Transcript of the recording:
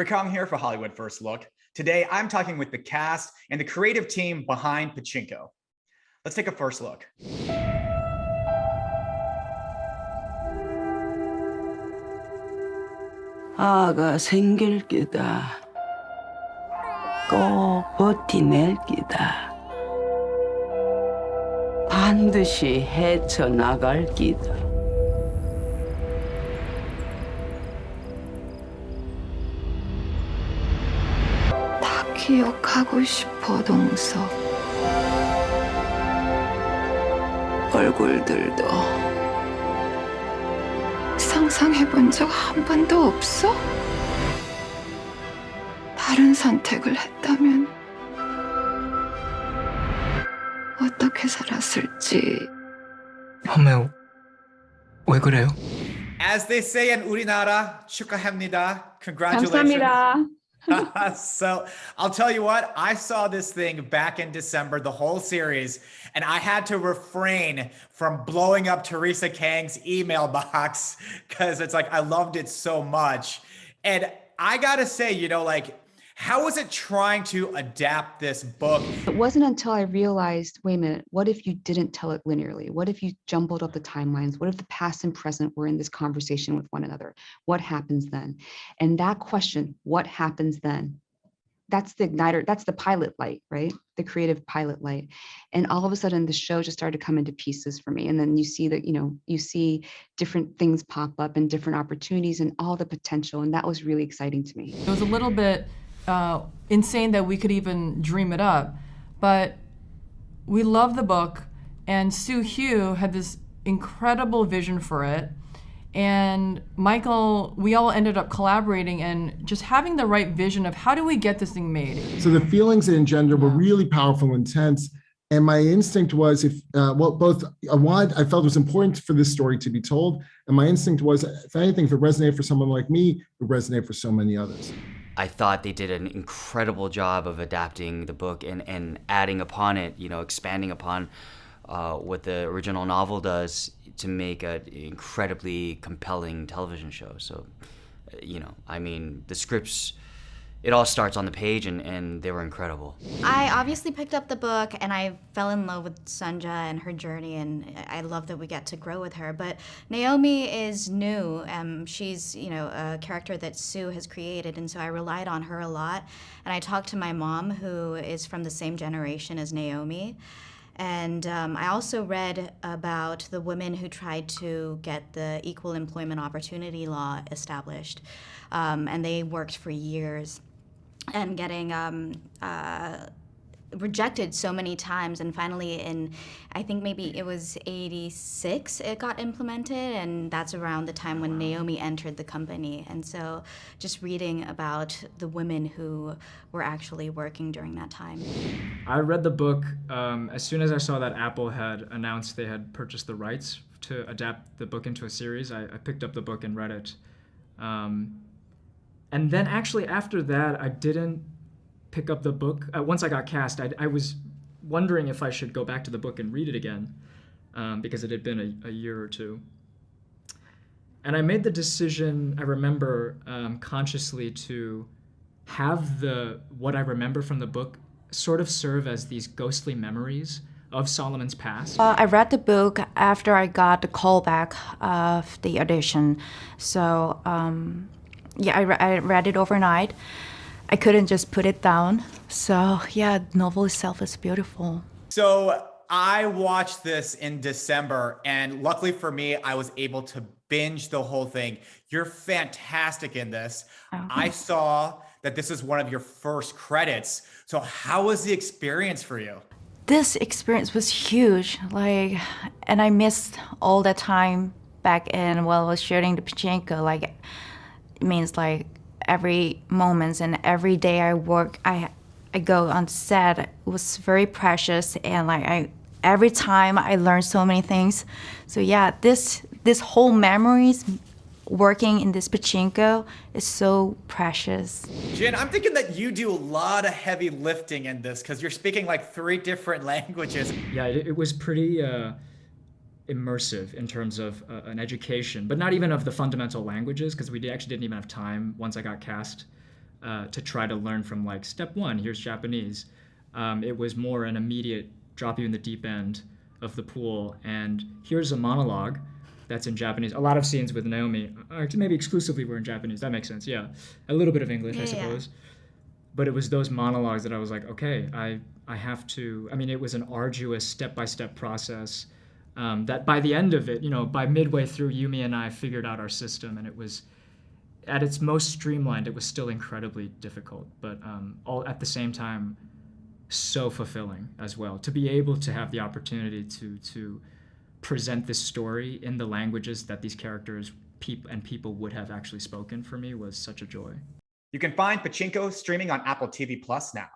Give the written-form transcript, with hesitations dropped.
Kong here for Hollywood First Look. Today, I'm talking with the cast and the creative team behind Pachinko. Let's take a first look. 아가 생길 기다. 꼭 버티낼 기다. 반드시 헤쳐나갈 기다. 다 기억하고 싶어, 동서. 얼굴들도 상상해본 적 한 번도 없어? 다른 선택을 했다면 어떻게 살았을지. 엄마, 왜 그래요? As they say in 우리나라, 축하합니다. Congratulations. 감사합니다. So I'll tell you what, I saw this thing back in December, the whole series, and I had to refrain from blowing up Theresa Kang's email box because it's like I loved it so much. And I gotta say, how was it trying to adapt this book? It wasn't until I realized, wait a minute, what if you didn't tell it linearly? What if you jumbled up the timelines? What if the past and present were in this conversation with one another? What happens then? And that question, what happens then? That's the igniter, that's the pilot light, right? The creative pilot light. And all of a sudden the show just started to come into pieces for me. And then you see that, you see different things pop up and different opportunities and all the potential. And that was really exciting to me. It was a little bit insane that we could even dream it up, but we love the book, and Soo Hugh had this incredible vision for it, and Michael, we all ended up collaborating and just having the right vision of how do we get this thing made. So the feelings it engendered were really powerful and intense, and my instinct was I felt it was important for this story to be told, and my instinct was, if anything, if it resonated for someone like me, it would resonate for so many others. I thought they did an incredible job of adapting the book and adding upon it, expanding upon what the original novel does to make an incredibly compelling television show. So, the scripts, it all starts on the page, and they were incredible. I obviously picked up the book and I fell in love with Sunja and her journey, and I love that we get to grow with her. But Naomi is new. She's, a character that Soo has created, and so I relied on her a lot. And I talked to my mom, who is from the same generation as Naomi. And I also read about the women who tried to get the Equal Employment Opportunity Law established. And they worked for years and getting rejected so many times, and finally in, I think maybe it was 86, it got implemented, and that's around the time when Naomi entered the company. And so just reading about the women who were actually working during that time. I read the book as soon as I saw that Apple had announced they had purchased the rights to adapt the book into a series. I picked up the book and read it. And then actually after that, I didn't pick up the book. Once I got cast, I was wondering if I should go back to the book and read it again, because it had been a year or two. And I made the decision, I remember consciously, to have what I remember from the book sort of serve as these ghostly memories of Solomon's past. I read the book after I got the call back of the audition. So I read it overnight. I couldn't just put it down. So yeah, the novel itself is beautiful. So I watched this in December, and luckily for me, I was able to binge the whole thing. You're fantastic in this. Oh. I saw that this is one of your first credits. So how was the experience for you? This experience was huge, and I missed all the time back in while I was shooting the Pachinko. It means every moment and every day I work, I go on set. It was very precious, and every time I learned so many things. So yeah, this whole memories working in this Pachinko is so precious. Jin, I'm thinking that you do a lot of heavy lifting in this because you're speaking 3 different languages. Yeah, it was pretty immersive in terms of an education, but not even of the fundamental languages, because we actually didn't even have time once I got cast to try to learn from like step one, here's Japanese. It was more an immediate drop you in the deep end of the pool, and here's a monologue that's in Japanese. A lot of scenes with Naomi, maybe exclusively were in Japanese. That makes sense, yeah. A little bit of English, I suppose. But it was those monologues that I was like, okay, I have to, I mean, it was an arduous step-by-step process that by the end of it, by midway through, Yumi and I figured out our system, and it was, at its most streamlined, it was still incredibly difficult, but all at the same time, so fulfilling as well. To be able to have the opportunity to present this story in the languages that these characters people would have actually spoken for me was such a joy. You can find Pachinko streaming on Apple TV Plus now.